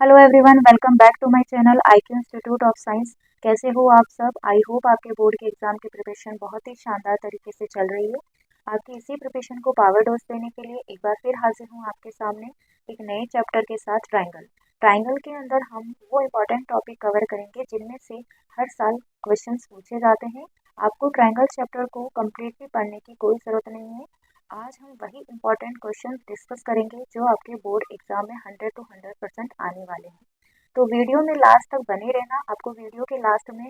Hello everyone, welcome back to my channel IQ institute of science. कैसे हो आप सब? आई होप आपके बोर्ड के एग्जाम की प्रिपरेशन बहुत ही शानदार तरीके से चल रही है। आपकी इसी प्रिपरेशन को पावर डोज देने के लिए एक बार फिर हाजिर हूँ आपके सामने एक नए चैप्टर के साथ। ट्राइंगल ट्राइंगल के अंदर हम वो इम्पोर्टेंट टॉपिक कवर करेंगे जिनमें से हर साल क्वेश्चन पूछे जाते हैं। आपको ट्राइंगल चैप्टर को कम्प्लीटली पढ़ने की कोई ज़रूरत नहीं है। आज हम वही इम्पोर्टेंट क्वेश्चन डिस्कस करेंगे जो आपके बोर्ड एग्जाम में 100 to 100% आने वाले हैं। तो वीडियो में लास्ट तक बने रहना। आपको वीडियो के लास्ट में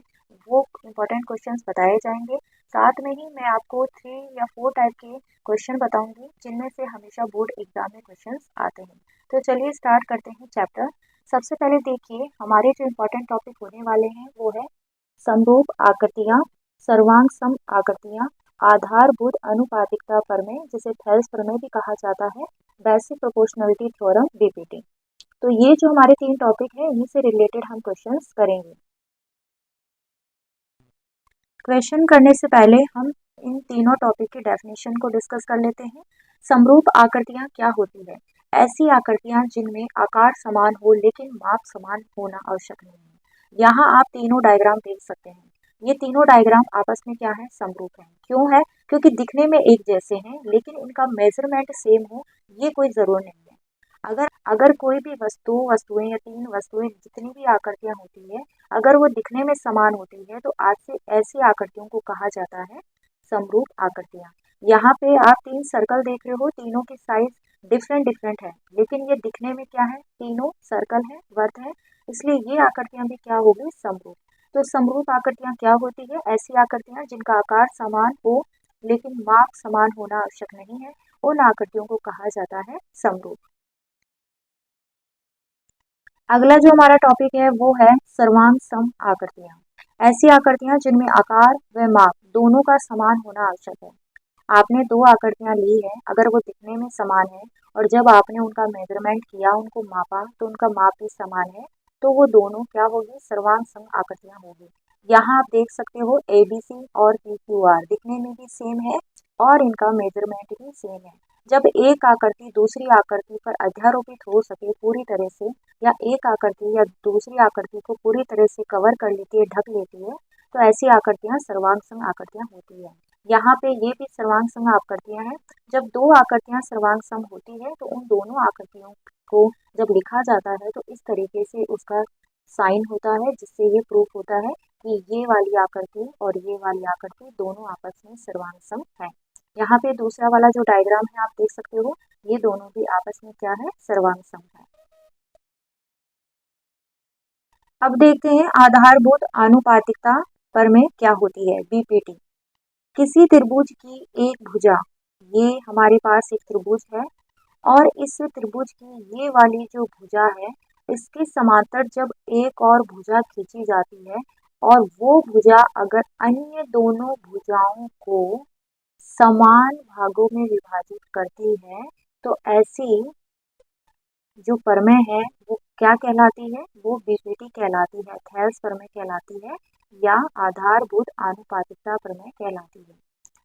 वो इम्पोर्टेंट क्वेश्चंस बताए जाएंगे। साथ में ही मैं आपको 3 या 4 टाइप के क्वेश्चन बताऊंगी जिनमें से हमेशा बोर्ड एग्जाम में क्वेश्चंस आते हैं। तो चलिए स्टार्ट करते हैं चैप्टर। सबसे पहले देखिए, हमारे जो इम्पोर्टेंट टॉपिक होने वाले हैं वो है समरूप आकृतियाँ, सर्वांग सम आकृतियाँ, आधारभूत अनुपातिकता प्रमेय जिसे थेल्स प्रमेय भी कहा जाता है, बेसिक प्रोपोर्शनलिटी थ्योरम बीपीटी। तो ये जो हमारे 3 टॉपिक हैं इन्हीं से रिलेटेड हम क्वेश्चंस करेंगे। क्वेश्चन करने से पहले हम इन तीनों टॉपिक की डेफिनेशन को डिस्कस कर लेते हैं। समरूप आकृतियाँ क्या होती है? ऐसी आकृतियाँ जिनमें आकार समान हो लेकिन माप समान होना आवश्यक नहीं है। यहाँ आप तीनों डायग्राम देख सकते हैं। ये तीनों डायग्राम आपस में क्या है? समरूप है। क्यों है? क्योंकि दिखने में एक जैसे हैं लेकिन इनका मेजरमेंट सेम हो ये कोई जरूर नहीं है। अगर अगर कोई भी वस्तुएं या 3 वस्तुएं जितनी भी आकृतियां होती है, अगर वो दिखने में समान होती है तो आज से ऐसी आकृतियों को कहा जाता है समरूप आकृतियां। यहाँ पे आप 3 सर्कल देख रहे हो, तीनों की साइज डिफरेंट डिफरेंट है लेकिन ये दिखने में क्या है? तीनों सर्कल है, वर्त है, इसलिए ये आकृतियां भी क्या होगी? समरूप। तो समरूप आकृतियां क्या होती है? ऐसी आकृतियां जिनका आकार समान हो लेकिन माप समान होना आवश्यक नहीं है, उन आकृतियों को कहा जाता है समरूप। अगला जो हमारा टॉपिक है वो है सर्वांग सम आकृतियां। ऐसी आकृतियां जिनमें आकार व माप दोनों का समान होना आवश्यक है। आपने 2 आकृतियां ली है, अगर वो दिखने में समान है और जब आपने उनका मेजरमेंट किया, उनको मापा तो उनका माप भी समान है, तो वो दोनों क्या होगी? सर्वांग सम आकृतियां होगी। यहाँ आप देख सकते हो ABC और PQR दिखने में भी सेम है और इनका मेजरमेंट भी सेम है। जब एक आकृति दूसरी आकृति पर अध्यारोपित हो सके पूरी तरह से, या एक आकृति या दूसरी आकृति को पूरी तरह से कवर कर लेती है, ढक लेती है, तो ऐसी आकृतियां सर्वांग सम आकृतियां होती है। यहाँ पे ये भी सर्वांग सम आकृतियां हैं। जब 2 आकृतियां सर्वांग सम होती है तो उन दोनों आकृतियों को जब लिखा जाता है तो इस तरीके से उसका साइन होता है जिससे ये प्रूफ होता है कि ये वाली आकृति और ये वाली आकृति दोनों आपस में सर्वांग सम है। यहाँ पे दूसरा वाला जो डायग्राम है आप देख सकते हो, ये दोनों भी आपस में क्या है? सर्वांग सम है। अब देखते हैं आधारभूत आनुपातिकता प्रमेय क्या होती है, बीपीटी। किसी त्रिभुज की एक भुजा, ये हमारे पास एक त्रिभुज है और इस त्रिभुज की ये वाली जो भुजा है, इसके समांतर जब एक और भुजा खींची जाती है और वो भुजा अगर अन्य दोनों भुजाओं को समान भागों में विभाजित करती है तो ऐसी जो प्रमेय है वो क्या कहलाती है? वो बीपीटी कहलाती है, थेल्स प्रमेय कहलाती है या आधारभूत आनुपातिकता प्रमेय कहलाती है।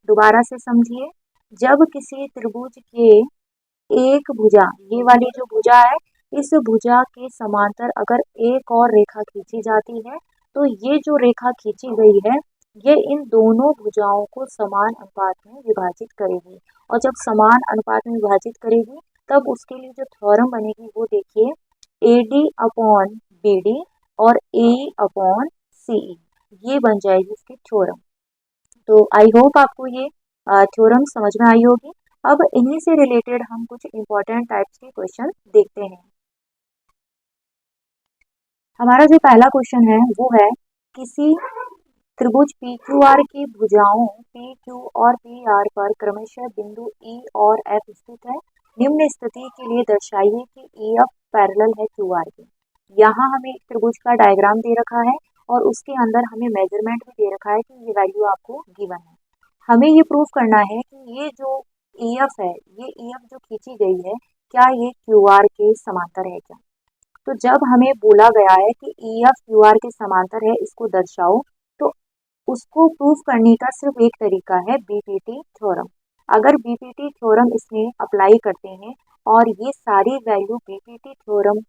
दोबारा से समझिए, जब किसी त्रिभुज के एक भुजा, ये वाली जो भुजा है, इस भुजा के समांतर अगर एक और रेखा खींची जाती है तो ये जो रेखा खींची गई है ये इन दोनों भुजाओं को समान अनुपात में विभाजित करेगी। और जब समान अनुपात में विभाजित करेगी तब उसके लिए जो थ्योरम बनेगी वो देखिए, AD अपॉन BD और AE अपॉन CE, ये बन जाएगी इसकी थ्योरम। तो आई होप आपको ये थ्योरम समझ में आई होगी। अब इन्हीं से रिलेटेड हम कुछ इम्पोर्टेंट टाइप्स के क्वेश्चन देखते हैं। हमारा जो पहला क्वेश्चन है वो है, किसी त्रिभुज PQR की भुजाओं PQ और PR पर क्रमशः बिंदु E और F स्थित है। निम्न स्थिति के लिए दर्शाइए कि EF पैरेलल है QR के। यहाँ हमें एक त्रिभुज का डायग्राम दे रखा है और उसके अंदर हमें मेजरमेंट भी दे रखा है कि ये वैल्यू आपको गिवन है। हमें ये प्रूफ करना है कि ये जो EF है, ये EF जो खींची गई है, क्या ये QR के समांतर है क्या? तो जब हमें बोला गया है कि EF QR के समांतर है, इसको दर्शाओ, तो उसको प्रूफ करने का सिर्फ एक तरीका है, बीपीटी थ्योरम। अगर बीपीटी थ्योरम इसमें अप्लाई करते हैं और ये सारी वैल्यू बीपीटी थ्योरम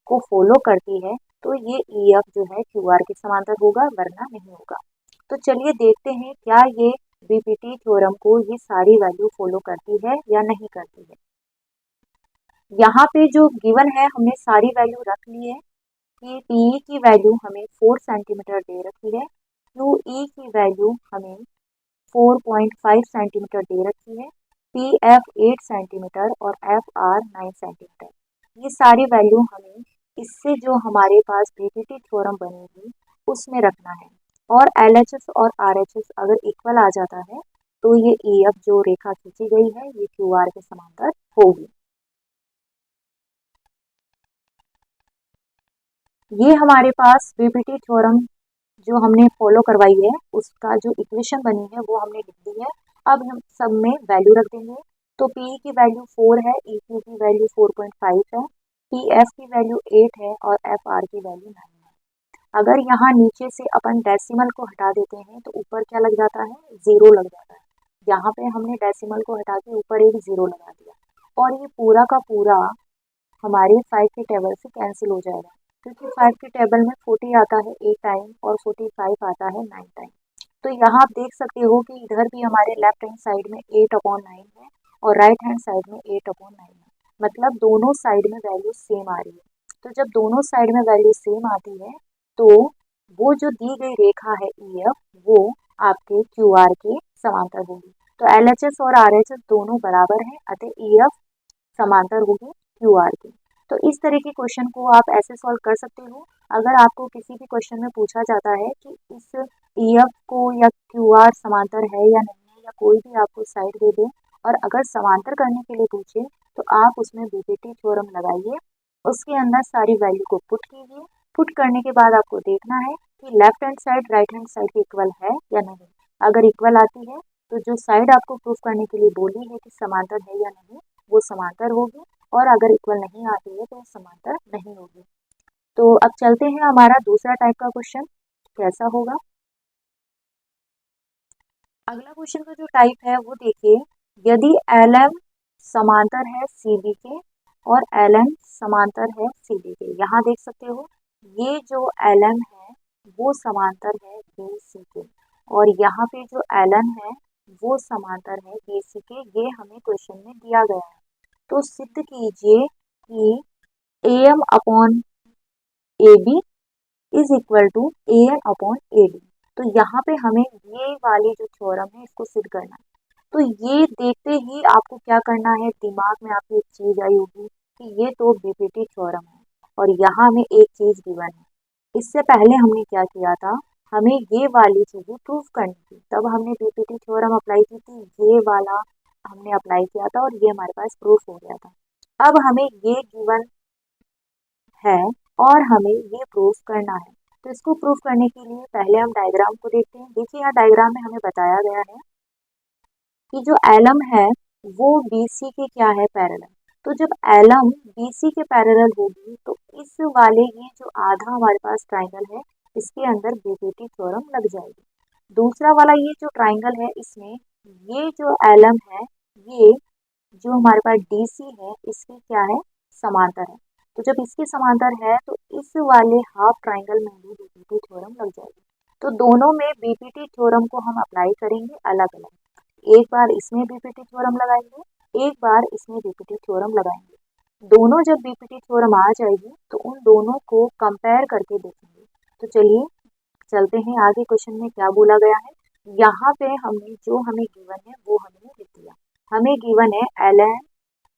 को फॉलो करती है तो ये ई एफ जो है क्यू आर के समांतर होगा, वरना नहीं होगा। तो चलिए देखते हैं क्या ये बीपीटी थ्योरम को ये सारी वैल्यू फॉलो करती है या नहीं करती है। यहाँ पे जो गिवन है हमने सारी वैल्यू रख ली है कि पी की वैल्यू हमें 4 सेंटीमीटर दे रखी है, क्यू ई की वैल्यू हमें 4.5 सेंटीमीटर दे रखी है, पी एफ 8 सेंटीमीटर और एफ आर 9 सेंटीमीटर। ये सारी वैल्यू हमें इससे जो हमारे पास बीपीटी थ्योरम बनेगी उसमें रखना है। और एलएचएस और आरएचएस अगर इक्वल आ जाता है तो ये ईएफ जो रेखा खींची गई है ये क्यूआर के समांतर होगी। ये हमारे पास बीपीटी थ्योरम जो हमने फॉलो करवाई है उसका जो इक्वेशन बनी है वो हमने लिख दी है। अब हम सब में वैल्यू रख देंगे। तो पी की वैल्यू 4 है, ई क्यू की वैल्यू 4.5 है, पी एफ की वैल्यू 8 है और एफ आर की वैल्यू 9 है। अगर यहाँ नीचे से अपन डेसिमल को हटा देते हैं तो ऊपर क्या लग जाता है, जीरो लग जाता है। यहाँ पे हमने डेसिमल को हटा के ऊपर एक जीरो लगा दिया और ये पूरा का पूरा हमारे 5 के टेबल से कैंसिल हो जाएगा, क्योंकि 5 के टेबल में 40 आता है 8 टाइम और 45 आता है 9 टाइम। तो यहाँ आप देख सकते हो कि इधर भी हमारे लेफ्ट हैंड साइड में 8/9 है और राइट हैंड साइड में 8/9 है, मतलब दोनों साइड में वैल्यू सेम आ रही है। तो जब दोनों साइड में वैल्यू सेम आती है तो वो जो दी गई रेखा है ई एफ वो आपके क्यू आर के समांतर होगी। तो एल एच एस और आर एच एस दोनों बराबर हैं, अतः ई एफ समांतर होगी क्यू आर के। तो इस तरह के क्वेश्चन को आप ऐसे सॉल्व कर सकते हो। अगर आपको किसी भी क्वेश्चन में पूछा जाता है कि इस ईएफ को या क्यू आर समांतर है या नहीं है, या कोई भी आपको साइड दे दे और अगर समांतर करने के लिए पूछे तो आप उसमें बीपीटी थ्योरम लगाइए, उसके अंदर सारी वैल्यू को पुट कीजिए। पुट करने के बाद आपको देखना है कि left hand side right hand side के इक्वल है या नहीं। अगर इक्वल आती है तो जो साइड आपको प्रूफ करने के लिए बोली है कि समांतर है या नहीं वो समांतर होगी, और अगर इक्वल नहीं आती है तो समांतर नहीं होगी। तो अब चलते हैं हमारा दूसरा टाइप का क्वेश्चन कैसा होगा। अगला क्वेश्चन का जो टाइप है वो देखिए, यदि एल एम समांतर है सी बी के और एल एन समांतर है सी बी के। यहाँ देख सकते हो ये जो एल एम है वो समांतर है बी सी के और यहाँ पे जो एल एन है वो समांतर है बी सी के। ये हमें क्वेश्चन में दिया गया है। तो सिद्ध कीजिए कि A M upon A B is equal to A N upon A D. तो यहाँ पे हमें ये वाली जो थ्योरम है इसको सिद्ध करना है। तो ये देखते ही आपको क्या करना है, दिमाग में आपकी एक चीज आई होगी कि ये तो बीपीटी थ्योरम है और यहाँ हमें एक चीज गिवन है। इससे पहले हमने क्या किया था, हमें ये वाली चीजें प्रूफ करनी थी, तब हमने बीपीटी थ्योरम अप्लाई की थी, ये वाला हमने अप्लाई किया था और ये हमारे पास प्रूफ हो गया था। अब हमें ये गिवन है और हमें ये प्रूफ करना है। तो इसको प्रूफ करने के लिए पहले हम डायग्राम को देखते हैं। देखिए यहाँ डायग्राम में हमें बताया गया है कि जो एलम है वो बीसी के क्या है, पैरेलल। तो जब एलम बीसी के पैरेलल होगी तो इस वाले ये जो आधा हमारे पास ट्राइंगल है इसके अंदर बीपीटी थ्योरम लग जाएगी। दूसरा वाला ये जो ट्राइंगल है इसमें ये जो एलम है ये जो हमारे पास डीसी है इसकी क्या है, समांतर है। तो जब इसके समांतर है तो इस वाले हाफ ट्राइंगल में भी बीपीटी थ्योरम लग जाएगी। तो दोनों में बीपीटी थ्योरम को हम अप्लाई करेंगे अलग अलग। एक बार इसमें बीपीटी थ्योरम लगाएंगे, एक बार इसमें बीपीटी थ्योरम लगाएंगे। दोनों जब बीपीटी थ्योरम आ जाएगी तो उन दोनों को कंपेयर करके देखेंगे। तो चलिए चलते हैं आगे, क्वेश्चन में क्या बोला गया है। यहाँ पे हमने जो हमें गिवन है वो हमने लिख दिया। हमें गिवन है एल एन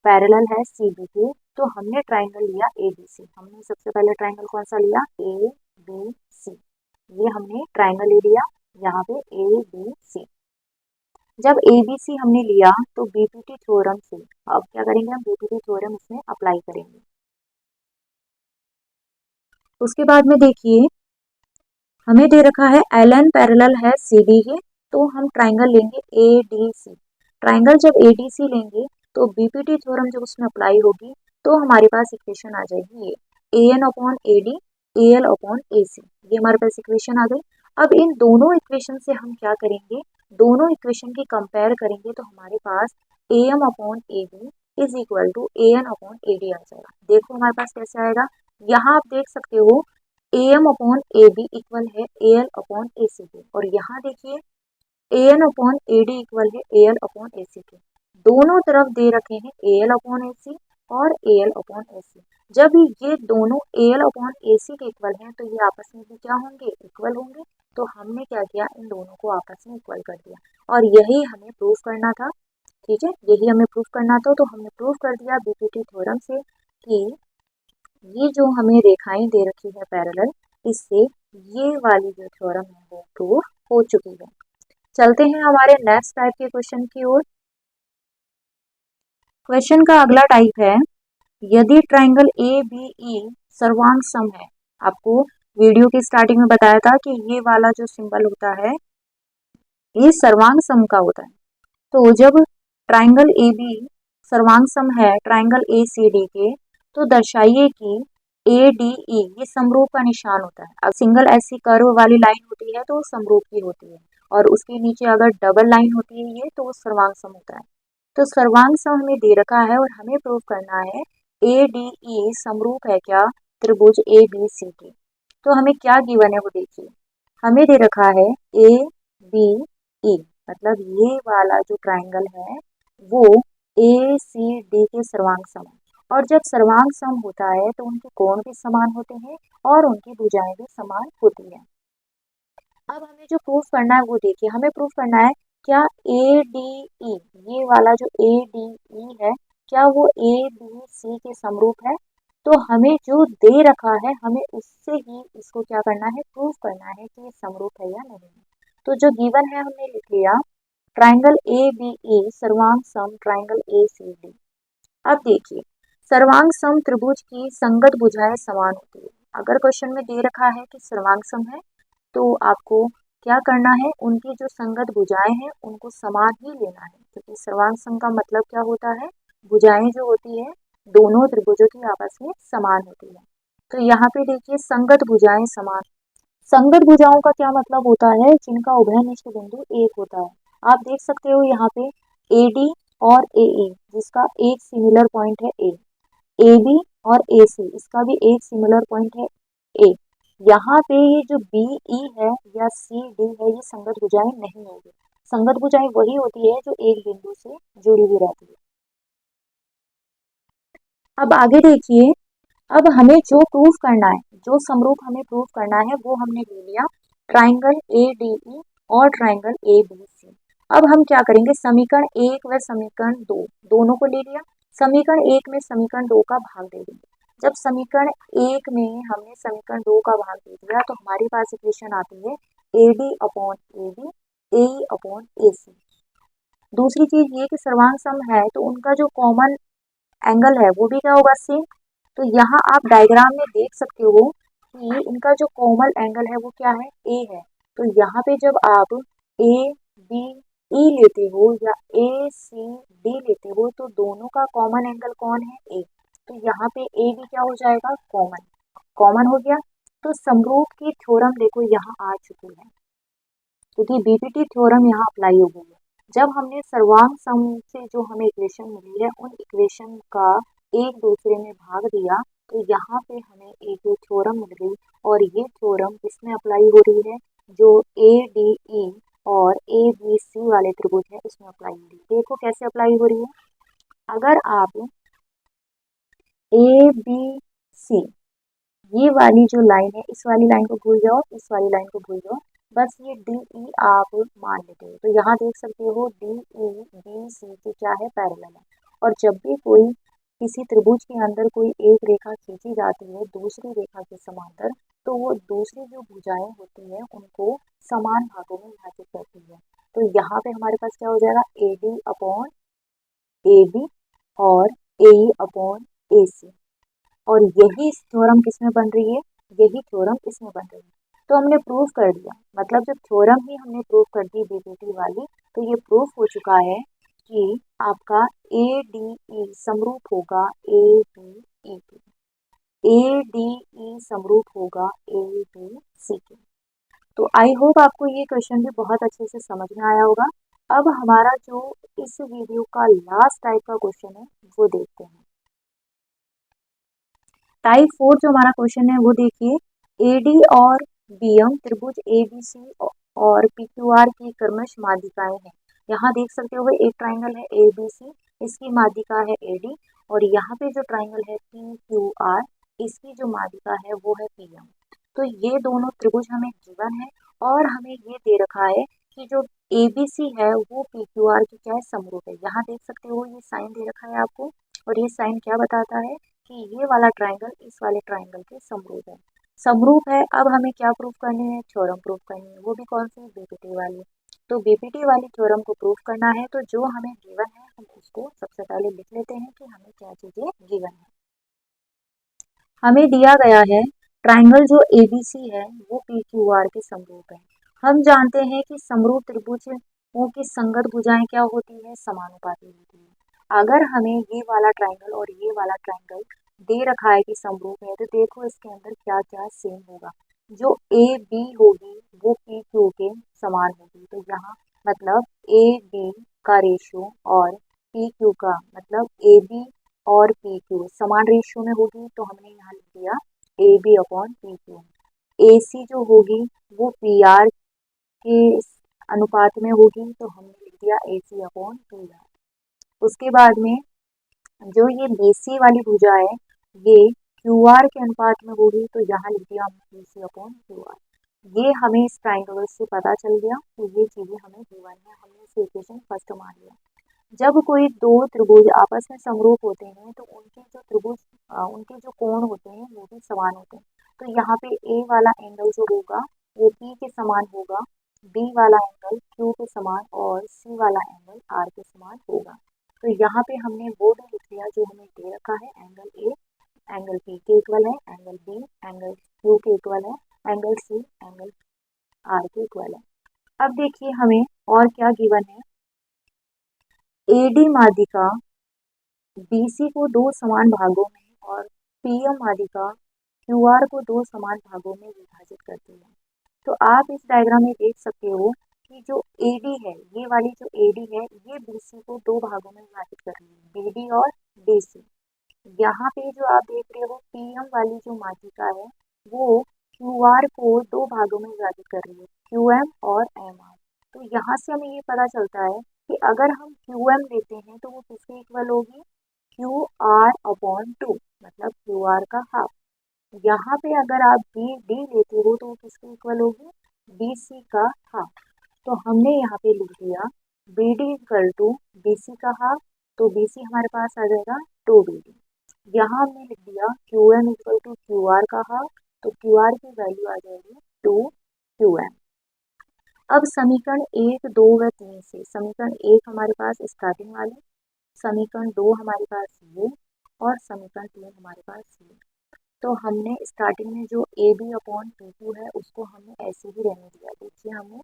पैरेलल है सी बी के, तो हमने ट्राइंगल लिया ए बी सी। हमने सबसे पहले ट्राइंगल कौन सा लिया, ए बी सी। ये हमने ट्राइंगल ले लिया यहाँ पे ए बी सी। जब ए बी सी हमने लिया तो बीपीटी थ्योरम से अब क्या करेंगे, हम बीपीटी थ्योरम इसमें अप्लाई करेंगे। उसके बाद में देखिए हमें दे रखा है एल एन पैरेलल है सी बी के, तो हम ट्राइंगल लेंगे ए डी सी। ट्राइंगल जब ए डी सी लेंगे तो बीपीटी थ्योरम जब उसमें अप्लाई होगी तो हमारे पास इक्वेशन आ जाएगी ये A N upon A D A L upon A C. ये हमारे पास इक्वेशन आ गई। अब इन दोनों इक्वेशन से हम क्या करेंगे, दोनों इक्वेशन की कंपेयर करेंगे तो हमारे पास A M upon A B is equal to A N upon A D आ जाएगा। देखो हमारे पास कैसे आएगा, यहाँ आप देख सकते हो AM अपॉन AB इक्वल है AL अपॉन AC के, और यहाँ देखिए AN अपॉन AD इक्वल है AL अपॉन AC के। दोनों तरफ दे रखे हैं AL अपॉन AC और AL अपॉन AC। जब ये दोनों AL अपॉन AC के इक्वल हैं तो ये आपस में भी क्या होंगे, इक्वल होंगे। तो हमने क्या किया, इन दोनों को आपस में इक्वल कर दिया, और यही हमें प्रूफ करना था। ठीक है, यही हमें प्रूफ करना था, तो हमने प्रूफ कर दिया बीपीटी थ्योरम से कि ये जो हमें रेखाएं दे रखी है पैरेलल, इससे ये वाली जो थ्योरम है वो प्रूफ हो चुकी है। चलते हैं हमारे नेक्स्ट टाइप के क्वेश्चन की ओर। क्वेश्चन का अगला टाइप है, यदि ट्राइंगल ABE सर्वांग सम है। आपको वीडियो की स्टार्टिंग में बताया था कि ये वाला जो सिंबल होता है ये सर्वांग सम का होता है। तो जब ट्राइंगल AB सर्वांग सम है ट्राइंगल ACD के, तो दर्शाइए कि ADE ये समरूप का निशान होता है। अब सिंगल ऐसी कर्व वाली लाइन होती है तो वो समरूप की होती है, और उसके नीचे अगर डबल लाइन होती है ये तो वो सर्वांग सम होता है। तो सर्वांग सम हमें दे रखा है और हमें प्रूव करना है ADE समरूप है क्या त्रिभुज ABCD। तो हमें क्या गिवन है वो देखिए, हमें दे रखा है ABE, मतलब ये वाला जो ट्राइंगल है वो ACD के सर्वांग सम है, और जब सर्वांग सम होता है तो उनके कोण भी समान होते हैं और उनकी भुजाएं भी समान होती है। अब हमें जो प्रूफ करना है वो देखिए, हमें प्रूफ करना है क्या ADE, ये वाला जो ADE है क्या वो ABC के समरूप है। तो हमें जो दे रखा है हमें उससे ही इसको क्या करना है, प्रूफ करना है कि ये समरूप है या नहीं है। तो जो गिवन है हमने लिख लिया, ट्राइंगल ABE सर्वांग सम ट्राइंगल ACD। अब देखिए, सर्वांग सम त्रिभुज की संगत भुजाएं समान होती है। अगर क्वेश्चन में दे रखा है कि सर्वांग सम है तो आपको क्या करना है, उनकी जो संगत भुजाएं हैं उनको समान ही लेना है, क्योंकि सर्वांग सम का मतलब क्या होता है, भुजाएं जो होती है दोनों त्रिभुजों की आपस में समान होती है। तो यहाँ पे देखिए संगत भुजाएं समान, संगत भुजाओं का क्या मतलब होता है, जिनका उभयनिष्ठ बिंदु एक होता है। आप देख सकते हो यहाँ पे AD और AE जिसका एक सिमिलर पॉइंट है A, AB और AC इसका भी एक सिमिलर पॉइंट है A। यहाँ पे ये जो BE है या CD है ये संगत भुजाएं नहीं होगी। संगत भुजाएं वही होती है जो एक बिंदु से जुड़ी हुई रहती है। अब आगे देखिए, अब हमें जो प्रूफ करना है, जो समरूप हमें प्रूफ करना है वो हमने ले लिया ट्राइंगल ADE और ट्राइंगल ABC। अब हम क्या करेंगे, समीकरण 1 व समीकरण 2 दोनों को ले लिया, समीकरण 1 में समीकरण 2 का भाग दे देंगे। जब समीकरण 1 में हमने समीकरण 2 का भाग दे दिया तो हमारे पास इक्वेशन आती है AD upon AB AE upon AC। दूसरी चीज ये कि सर्वांग सम है तो उनका जो कॉमन एंगल है वो भी क्या होगा, सेम। तो यहाँ आप डायग्राम में देख सकते हो कि इनका जो कॉमन एंगल है वो क्या है, ए है। तो यहाँ पे जब आप ABE लेते हो या ACD लेते हो तो दोनों का कॉमन एंगल कौन है, ए। तो यहाँ पे ए भी क्या हो जाएगा, कॉमन, कॉमन हो गया। तो समरूप की थ्योरम देखो यहाँ आ चुकी है, क्योंकि बीपीटी थ्योरम यहाँ अप्लाई हो गई है। जब हमने सर्वांग सम से जो हमें इक्वेशन मिली है उन इक्वेशन का एक दूसरे में भाग दिया तो यहाँ पे हमें एक थ्योरम मिल गई, और ये थ्योरम किसमें अप्लाई हो रही है, जो ADE और ABC वाले त्रिभुज है उसमें अप्लाई हो रही है। देखो कैसे अप्लाई हो रही है, अगर आप ABC ये वाली जो लाइन है इस वाली लाइन को भूल जाओ, इस वाली लाइन को भूल जाओ, बस ये DE आप मान लेते हो। तो यहाँ देख सकते हो DE BC के क्या है, पैरेलल है। और जब भी कोई किसी त्रिभुज के अंदर कोई एक रेखा खींची जाती है दूसरी रेखा के समांतर, तो वो दूसरी जो भुजाएं होती है उनको समान भागों में विभाजित करती है। तो यहाँ पे हमारे पास क्या हो जाएगा, AD अपॉन AB और AE अपॉन AC। और यही थ्योरम किसमें बन रही है, यही थ्योरम इसमें बन रही है। तो हमने प्रूफ कर दिया, मतलब जब थ्योरम ही हमने प्रूफ कर दी बीपीटी वाली, तो ये प्रूफ हो चुका है कि आपका ADE समरूप होगा ABE के, ADE समरूप होगा ABC के। तो आई होप आपको ये क्वेश्चन भी बहुत अच्छे से समझ में आया होगा। अब हमारा जो इस वीडियो का लास्ट टाइप का क्वेश्चन है वो देखते हैं। टाइप 4 जो हमारा क्वेश्चन है वो देखिए, एडी और बीएम त्रिभुज एबीसी और पीक्यूआर की क्रमश माध्यिकाएं हैं। यहाँ देख सकते हो एक ट्राइंगल है एबीसी, इसकी माध्यिका है एडी, और यहाँ पे जो ट्राइंगल है पीक्यूआर, इसकी जो माध्यिका है वो है पीएम। तो ये दोनों त्रिभुज हमें गिवन है और हमें ये दे रखा है कि जो एबीसी है वो पीक्यूआर की क्या है, समरूप है। यहाँ देख सकते हो ये साइन दे रखा है आपको, और ये साइन क्या बताता है कि ये वाला ट्राइंगल इस वाले ट्राइंगल के समरूप है। समरूप है, अब हमें क्या प्रूफ करनी है, थ्योरम प्रूफ करनी है, वो भी कौन सी, बीपीटी वाली। तो बीपीटी वाली थ्योरम को प्रूफ करना है, तो जो हमें गिवन है हम उसको सबसे पहले लिख लेते हैं कि हमें क्या चीजें गिवन है। हमें दिया गया है ट्राइंगल जो एबीसी है वो पीक्यूआर के समरूप है। हम जानते हैं कि समरूप त्रिभुजों की संगत भुजाएं क्या होती है, समानुपाती होती है। अगर हमें ये वाला ट्राइंगल और ये वाला ट्राइंगल दे रखा है कि समरूप है, तो देखो इसके अंदर क्या क्या सेम होगा। जो ए बी होगी वो पी क्यू के समान होगी, तो यहाँ मतलब ए बी का रेशियो और पी क्यू का मतलब ए बी और पी क्यू समान रेशियो में होगी, तो हमने यहाँ लिख दिया A B upon P Q. A C जो होगी वो पी आर के अनुपात में होगी, तो हमने लिख दिया ए सी अपॉन पी आर। उसके बाद में जो ये बी सी वाली भुजा है ये क्यू आर के अनुपात में होगी, तो यहाँ लिख दिया हमने B C upon Q R. ये हमें इस ट्राइंगल से पता चल गया, तो ये चीजें हमें गिवन है, हमने इसे इक्वेशन फर्स्ट मान लिया। जब कोई दो त्रिभुज आपस में समरूप होते हैं तो उनके जो कोण होते हैं वो भी समान होते हैं। तो यहाँ पे ए वाला एंगल जो होगा वो पी के समान होगा, बी वाला एंगल क्यू के समान और सी वाला एंगल आर के समान होगा। तो यहाँ पे हमने वो भी लिख लिया जो हमें दे रखा है, एंगल ए एंगल पी के इक्वल है, एंगल बी एंगल क्यू के इक्वल है, एंगल सी एंगल आर के इक्वल है। अब देखिए हमें और क्या गिवन है, एडी माध्यिका बीसी को दो समान भागों में और पीएम माध्यिका क्यूआर को दो समान भागों में विभाजित करती है। तो आप इस डायग्राम में देख सकते हो कि जो एडी है, ये वाली जो एडी है ये बीसी को दो भागों में विभाजित कर रही है, बीडी और बीसी। यहाँ पे जो आप देख रहे हो पीएम वाली जो माध्यिका है वो क्यूआर को दो भागों में विभाजित कर रही है, क्यूएम और एमआर। तो यहाँ से हमें ये पता चलता है कि अगर हम क्यूएम लेते हैं तो वो किसके इक्वल होगी, क्यू आर अपॉन टू, मतलब क्यू आर का हाफ। यहाँ पे अगर आप बी डी लेते हो तो वो किसके इक्वल होगी, बी सी का हाफ। तो हमने यहाँ पे लिख दिया B D equal to B C का हाफ, तो बी सी हमारे पास आ जाएगा टू बी डी। यहाँ हमने लिख दिया Q M equal to Q R का हाफ, तो क्यू आर की वैल्यू आ जाएगी टू क्यू एम। अब समीकरण 1, 2 व 3 से समीकरण 1 हमारे पास स्टार्टिंग वाली, समीकरण 2 हमारे पास ये, और समीकरण 3 हमारे पास ये। तो हमने स्टार्टिंग में जो A B upon P Q है उसको हमने ऐसे ही रहने दिया। देखिए हमने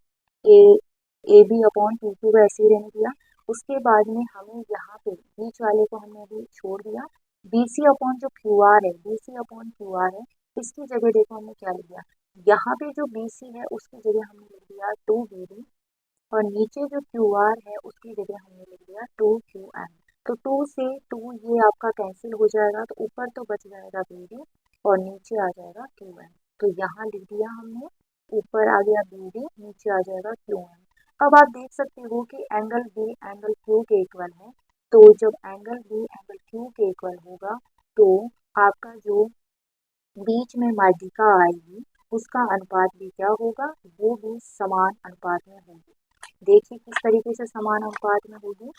A B upon P Q को ऐसे ही रहने दिया। उसके बाद में हमें यहाँ पे बीच वाले को हमने अभी छोड़ दिया, बी सी अपॉन जो क्यू आर है, B C upon Q R है, इसकी जगह देखो हमने क्या लिख दिया, यहाँ पे जो बी सी है उसकी जगह हमने लिख दिया टू बी डी, और नीचे जो क्यू आर है उसकी जगह हमने लिख दिया टू क्यू एम। तो टू से टू ये आपका कैंसिल हो जाएगा, तो ऊपर तो बच जाएगा बी डी और नीचे आ जाएगा क्यू एम। तो यहाँ लिख दिया हमने, ऊपर आ गया बी डी, नीचे आ जाएगा क्यू एम। अब आप देख सकते हो कि एंगल बी एंगल क्यू के इक्वल है, तो जब एंगल बी एंगल क्यू के इक्वल होगा तो आपका जो बीच में माध्यिका आएगी उसका अनुपात भी क्या होगा, वो भी समान अनुपात में होगी। देखिए किस तरीके से समान अनुपात में होगी।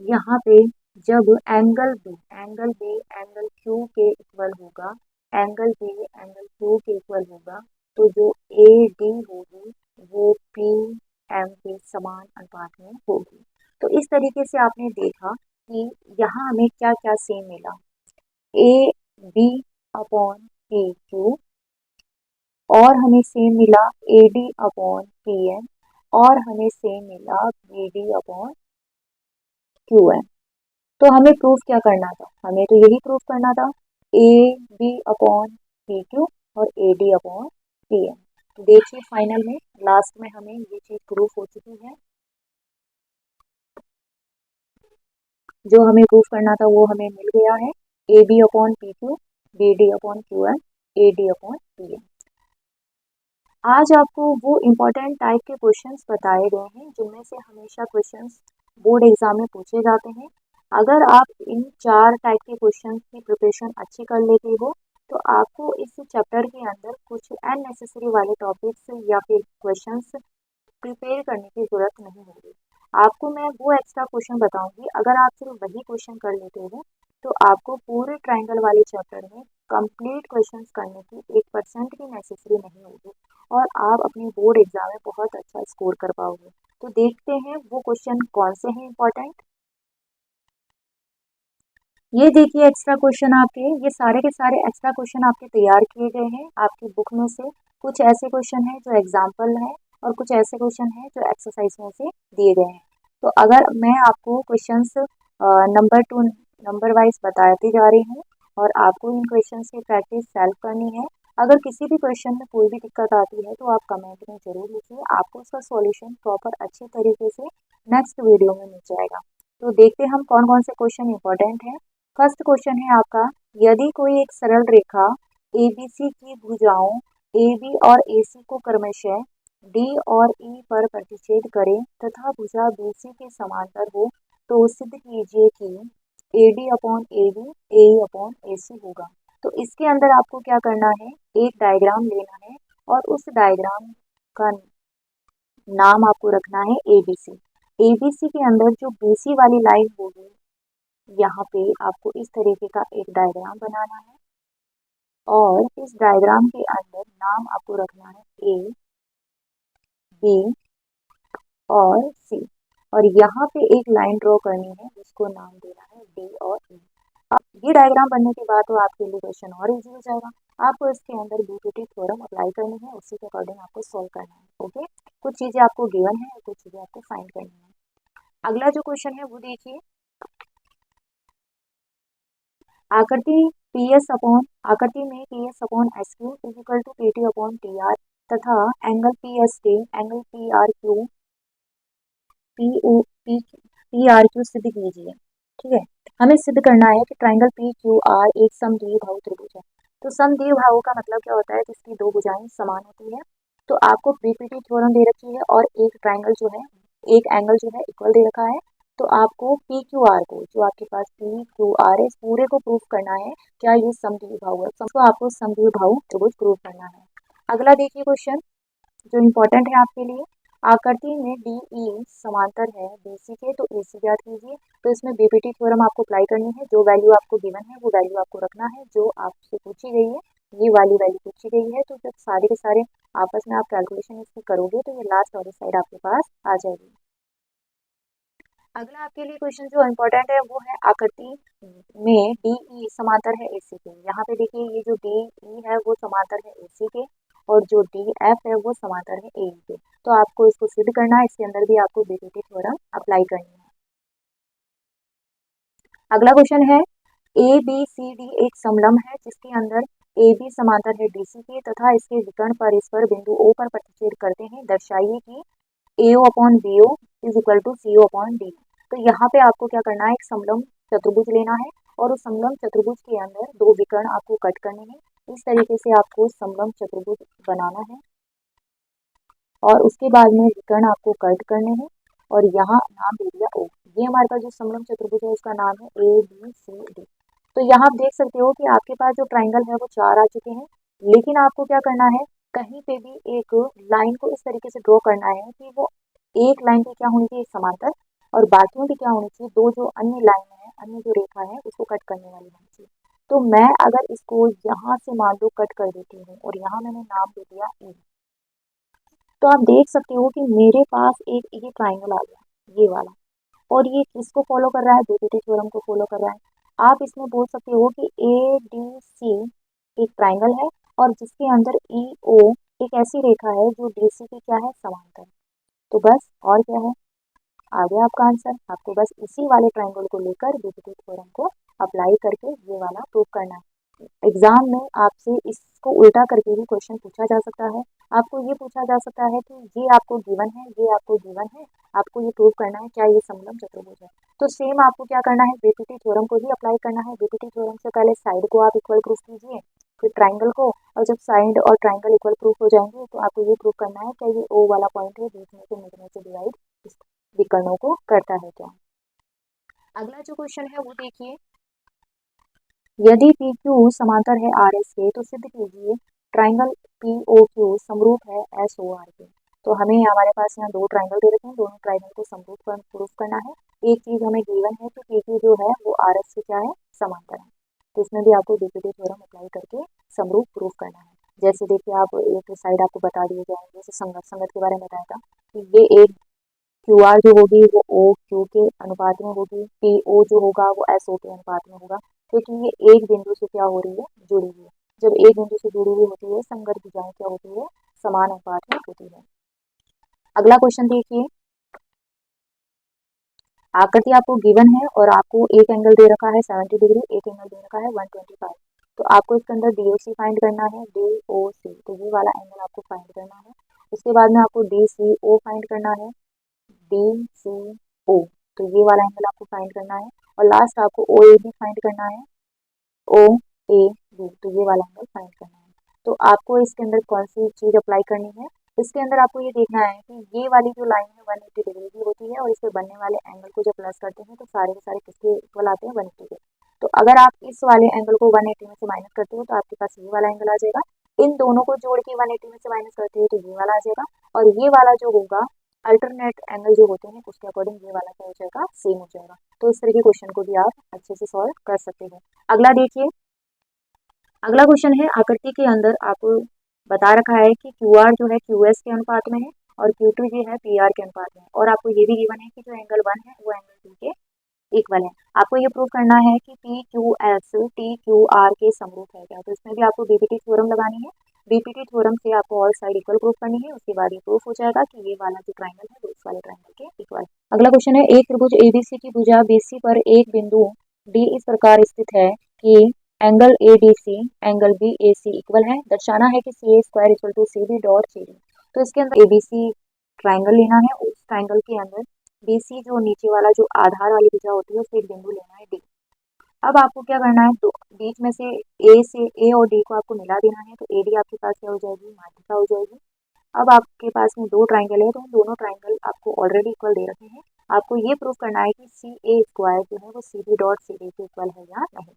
यहाँ पे जब एंगल बी एंगल क्यू के इक्वल होगा, एंगल बी एंगल क्यू के इक्वल होगा, तो जो ए डी होगी वो पी एम के समान अनुपात में होगी। तो इस तरीके से आपने देखा कि यहाँ हमें क्या क्या सेम मिला, A B upon P Q, और हमें सेम मिला A D upon P M, और हमें सेम मिला B D upon Q M. तो हमें प्रूफ क्या करना था, हमें तो यही प्रूफ करना था A B upon P Q और A D upon P M. तो देखिए फाइनल में लास्ट में हमें ये चीज प्रूफ हो चुकी है। जो हमें प्रूफ करना था वो हमें मिल गया है, A B upon P Q, B D upon Q M, A D upon P M. आज आपको वो इम्पोर्टेंट टाइप के क्वेश्चंस बताए गए हैं जिनमें से हमेशा क्वेश्चंस बोर्ड एग्जाम में पूछे जाते हैं। अगर आप इन 4 टाइप के क्वेश्चंस की प्रिपरेशन अच्छी कर लेते हो तो आपको इस चैप्टर के अंदर कुछ अननेसेसरी वाले टॉपिक्स या फिर क्वेश्चंस प्रिपेयर करने की जरूरत नहीं होगी। आपको मैं वो एक्स्ट्रा क्वेश्चन बताऊंगी, अगर आप सिर्फ वही क्वेश्चन कर लेते हो तो आपको पूरे ट्रायंगल वाले चैप्टर में कंप्लीट क्वेश्चंस करने की 1% भी नेसेसरी नहीं होगी और आप अपने बोर्ड एग्जाम में बहुत अच्छा स्कोर कर पाओगे। तो देखते हैं वो क्वेश्चन कौन से हैं इम्पोर्टेंट। ये देखिए एक्स्ट्रा क्वेश्चन आपके, ये सारे के सारे एक्स्ट्रा क्वेश्चन आपके तैयार किए गए हैं आपकी बुक में से। कुछ ऐसे क्वेश्चन हैं जो एग्जाम्पल हैं और कुछ ऐसे क्वेश्चन हैं जो एक्सरसाइज में से दिए गए हैं। तो अगर मैं आपको questions number two number wise बताती जा रही हूँ और आपको इन क्वेश्चंस की प्रैक्टिस सेल्फ करनी है। अगर किसी भी क्वेश्चन में कोई भी दिक्कत आती है तो आप कमेंट में जरूर लिखिए, आपको उसका सॉल्यूशन प्रॉपर अच्छे तरीके से नेक्स्ट वीडियो में मिल जाएगा। तो देखते हैं हम कौन कौन से क्वेश्चन इंपॉर्टेंट हैं। फर्स्ट क्वेश्चन है आपका, यदि कोई एक सरल रेखा ABC की भुजाओं AB और AC को क्रमशः D और E पर प्रतिच्छेद करे तथा भुजा BC के समांतर हो तो सिद्ध कीजिए कि AD upon AB AE upon AC होगा। तो इसके अंदर आपको क्या करना है, एक डायग्राम लेना है और उस डायग्राम का नाम आपको रखना है ABC। ABC के अंदर जो BC वाली लाइन होगी, यहाँ पे आपको इस तरीके का एक डायग्राम बनाना है और इस डायग्राम के अंदर नाम आपको रखना है A, B और C और यहाँ पे एक लाइन ड्रॉ करनी है जिसको नाम देना है D और E। अब ये डायग्राम बनने के बाद तो आपके लिए क्वेश्चन और इजी हो जाएगा। आपको इसके अंदर बीपीटी थ्योरम अप्लाई करनी है, उसी के अकॉर्डिंग आपको सॉल्व करना है। ओके, कुछ चीजें आपको गिवन है और कुछ चीजें आपको फाइंड करनी है। अगला जो क्वेश्चन है वो देखिए, आकृति में PS upon SQ is equal to PT upon TR तथा एंगल PST एंगल PRQ सिद्ध कीजिए। ठीक है, हमें सिद्ध करना है कि ट्राइंगल PQR एक समद्विबाहु त्रिभुज है। तो समद्विबाहु का मतलब क्या होता है, जिसकी दो भुजाएं समान होती है। तो आपको बीपीटी थ्योरम दे रखी है और एक ट्राइंगल जो है, एक एंगल जो है इक्वल दे रखा है। तो आपको PQR को, जो आपके पास PQR है, इस पूरे को प्रूफ करना है क्या ये समद्विबाहु है। तो आपको समद्विबाहु त्रिभुज प्रूफ करना है। अगला देखिए क्वेश्चन जो इम्पोर्टेंट है आपके लिए, आकृति में DE समांतर है BC के तो AC ज्ञात कीजिए। तो इसमें बीपीटी थ्योरम आपको अप्लाई करनी है, जो वैल्यू आपको गिवन है वो वैल्यू आपको रखना है, जो आपसे पूछी गई है ये वाली वैल्यू पूछी गई है। तो जब सारे के सारे आपस में आप कैलकुलेशन इसकी करोगे तो ये लास्ट वाली साइड आपके पास आ जाएगी। अगला आपके लिए क्वेश्चन जो इम्पोर्टेंट है वो है, आकृति में DE समांतर है AC के। यहाँ पे देखिए ये जो DE है वो समांतर है AC के और जो DF है वो समांतर है AE के। तो आपको इसको सिद्ध करना है, इसके अंदर भी आपको बीपीटी थ्योरम अप्लाई करनी है। अगला क्वेश्चन है, ABCD एक समलंब है जिसके अंदर AB समांतर है DC के तथा इसके विकर्ण पर इस पर बिंदु O पर प्रतिच्छेद करते हैं। दर्शाइए कि AO upon BO is equal to CO upon D। तो यहाँ पे आपको क्या करना है, एक समलंब चतुर्भुज लेना है और उस समलंब चतुर्भुज के अंदर दो विकर्ण आपको कट करने हैं। इस तरीके से आपको समलंब चतुर्भुज बनाना है और उसके बाद में विकर्ण आपको कट करने हैं और यहाँ नाम दे दिया O। ये हमारे पास जो समलंब चतुर्भुज है उसका नाम है ABCD। तो यहाँ आप देख सकते हो कि आपके पास जो ट्राइंगल है वो 4 आ चुके हैं, लेकिन आपको क्या करना है, कहीं पे भी एक लाइन को इस तरीके से ड्रॉ करना है कि वो एक लाइन की क्या होनी चाहिए, समांतर, और बाकियों की क्या होनी चाहिए, दो जो अन्य लाइन है, अन्य जो रेखा है उसको कट करने वाली होनी चाहिए। तो मैं अगर इसको यहाँ से मान लो कट कर देती हूँ और यहाँ मैंने नाम दे दिया E, तो आप देख सकते हो कि मेरे पास एक ये ट्राइंगल आ गया, ये वाला, और ये किसको फॉलो कर रहा है, बीपीटी थ्योरम को फॉलो कर रहा है। आप इसमें बोल सकते हो कि ADC एक ट्राइंगल है और जिसके अंदर EO एक ऐसी रेखा है जो DC की क्या है, समांतर। तो बस और क्या है, आ गया आपका आंसर। आपको बस इसी वाले ट्राइंगल को लेकर बीपीटी थ्योरम को अप्लाई करके ये वाला प्रूव करना है। एग्जाम में आपसे इसको उल्टा करके भी क्वेश्चन पूछा जा सकता है। आपको ये पूछा जा सकता है कि ये आपको गिवन है, ये आपको गिवन है, आपको ये प्रूव करना है क्या ये समलंब चतुर्भुज है। तो सेम आपको क्या करना है, बीपीटी थ्योरम को ही अप्लाई करना है। बीपीटी थ्योरम से पहले साइड को आप इक्वल प्रूफ कीजिए, फिर ट्राइंगल को, और जब साइड और ट्राइंगल इक्वल प्रूफ हो जाएंगे तो आपको ये प्रूव करना है क्या ये ओ वाला पॉइंट है बीच में से मिड में से डिवाइड इस विकर्णों को करता है क्या। अगला जो क्वेश्चन है वो देखिए, यदि पी क्यू समांतर है आर एस के तो सिद्ध कीजिए ट्राइंगल पी ओ क्यू समरूप है एस ओ आर के। तो हमें हमारे पास यहाँ दो ट्राइंगल दे रखे हैं, दोनों ट्राइंगल को समरूप प्रूफ करना है। एक चीज हमें गिवन है कि पी क्यू जो है वो आर एस से क्या है, समांतर है। तो इसमें भी आपको बीपीटी थ्योरम अप्लाई करके समरूप प्रूफ करना है। जैसे देखिए आप एक साइड आपको बता दिए जाएंगे, जैसे संगत संगत के बारे में बताया था कि ये एक क्यू आर जो होगी वो ओ क्यू के अनुपात में होगी, पी ओ जो होगा वो एस ओ के अनुपात में होगा, क्योंकि ये एक बिंदु से क्या हो रही है, जुड़ी हुई है। जब एक बिंदु से जुड़ी हुई होती है संगत भुजाएं क्या होती है, समान अनुपात में होती है। अगला क्वेश्चन देखिए, आकृति आपको गिवन है और आपको एक एंगल दे रखा है 70 डिग्री, एक एंगल दे रखा है 125। तो आपको इसके अंदर डीओसी फाइंड करना है, डीओसी, तो ये वाला एंगल आपको फाइंड करना है। उसके बाद में आपको डीसीओ फाइंड करना है, DCO, तो ये वाला एंगल आपको फाइंड करना है। और लास्ट आपको OAB फाइंड करना है, OAB, तो ये वाला एंगल फाइंड करना है। तो आपको इसके अंदर कौन सी चीज अप्लाई करनी है, इसके अंदर आपको ये देखना है कि ये वाली जो लाइन है 180 डिग्री की होती है और इससे बनने वाले एंगल को जब प्लस करते हैं तो सारे के सारे किसके इक्वल आते हैं, 180 के। तो अगर आप इस वाले एंगल को 180 में से माइनस करते हो तो आपके पास ये वाला एंगल आ जाएगा। इन दोनों को जोड़ के 180 में से माइनस करते हो तो ये वाला आ जाएगा, और ये वाला जो होगा अल्टरनेट एंगल जो होते हैं उसके अकॉर्डिंग ये वाला क्या हो जाएगा, सेम हो जाएगा। तो इस तरह के क्वेश्चन को भी आप अच्छे से सॉल्व कर सकते हैं। अगला देखिए, अगला क्वेश्चन है, आकृति के अंदर आपको बता रखा है कि क्यू आर जो है क्यू एस के अनुपात में है और क्यू टू जो है पी आर के अनुपात में है, और आपको ये भी गिवन है कि जो एंगल 1 है वो एंगल 2 के इक्वल है। आपको ये प्रूव करना है कि P Q S T Q R के समरूप है क्या। तो इसमें भी आपको बीपीटी थ्योरम लगानी है। बीपीटी थ्योरम से आपको ऑल साइड इक्वल प्रूव करनी है, उसके बाद ये प्रूफ हो जाएगा कि ये वाला जो ट्राइंगल है वो इस वाले ट्राइंगल के इक्वल। अगला क्वेश्चन है, एक त्रिभुज एबीसी की भुजा बीसी पर एक बिंदु डी इस प्रकार स्थित है कि angle A D C angle B A C equal है। दर्शाना है कि C A square equal to C B dot C D. तो इसके अंदर एबीसी ट्राइंगल लेना है, उस ट्राइंगल के अंदर बीसी जो नीचे वाला जो आधार वाली भुजा होती है उससे एक बिंदु लेना है डी। अब आपको क्या करना है, तो बीच में से ए और डी को आपको मिला देना है, तो ए डी आपके पास क्या हो जाएगी, माध्यिका हो जाएगी। अब आपके पास में दो ट्राइंगल है तो उन दोनों ट्राइंगल आपको ऑलरेडी इक्वल दे रखे हैं। आपको ये प्रूव करना है कि सी ए स्क्वायर जो है वो C B dot C D के इक्वल है या नहीं।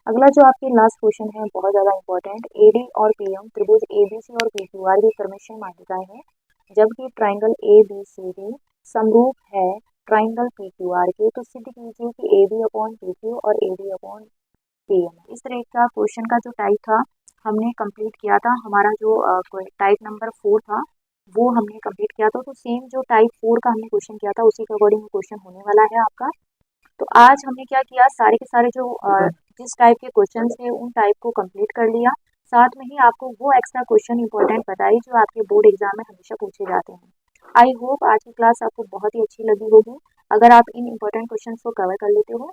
अगला जो आपके लास्ट क्वेश्चन है बहुत ज्यादा इंपॉर्टेंट, एडी और पीएम त्रिभुज एबीसी और पीक्यूआर की क्रमशः माध्यिकाएं हैं, जबकि triangle A B C D समरूप है ट्राइंगल पीक्यूआर के। तो सिद्ध कीजिए कि A B upon P Q और ए डी अपॉन पीएम। इस तरह का क्वेश्चन का जो टाइप था हमने कंप्लीट किया था, हमारा जो टाइप नंबर 4 था वो हमने कंप्लीट किया था। तो सेम जो टाइप 4 का हमने क्वेश्चन किया था उसी के अकॉर्डिंग क्वेश्चन होने वाला है आपका। तो आज हमने क्या किया, सारे के सारे जो जिस टाइप के क्वेश्चन थे उन टाइप को कंप्लीट कर लिया। साथ में ही आपको वो एक्स्ट्रा क्वेश्चन इंपॉर्टेंट बताई जो आपके बोर्ड एग्जाम में हमेशा पूछे जाते हैं। आई होप आज की क्लास आपको बहुत ही अच्छी लगी होगी। अगर आप इन इंपॉर्टेंट क्वेश्चन को कवर कर लेते हो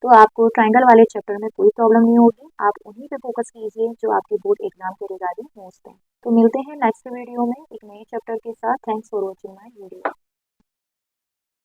तो आपको ट्राइंगल वाले चैप्टर में कोई प्रॉब्लम नहीं होगी। आप उन्हीं पे फोकस कीजिए जो आपके बोर्ड एग्जाम के रिगार्डिंग मोस्ट हैं। तो मिलते हैं नेक्स्ट वीडियो में एक नए चैप्टर के साथ। Thanks for watching my video.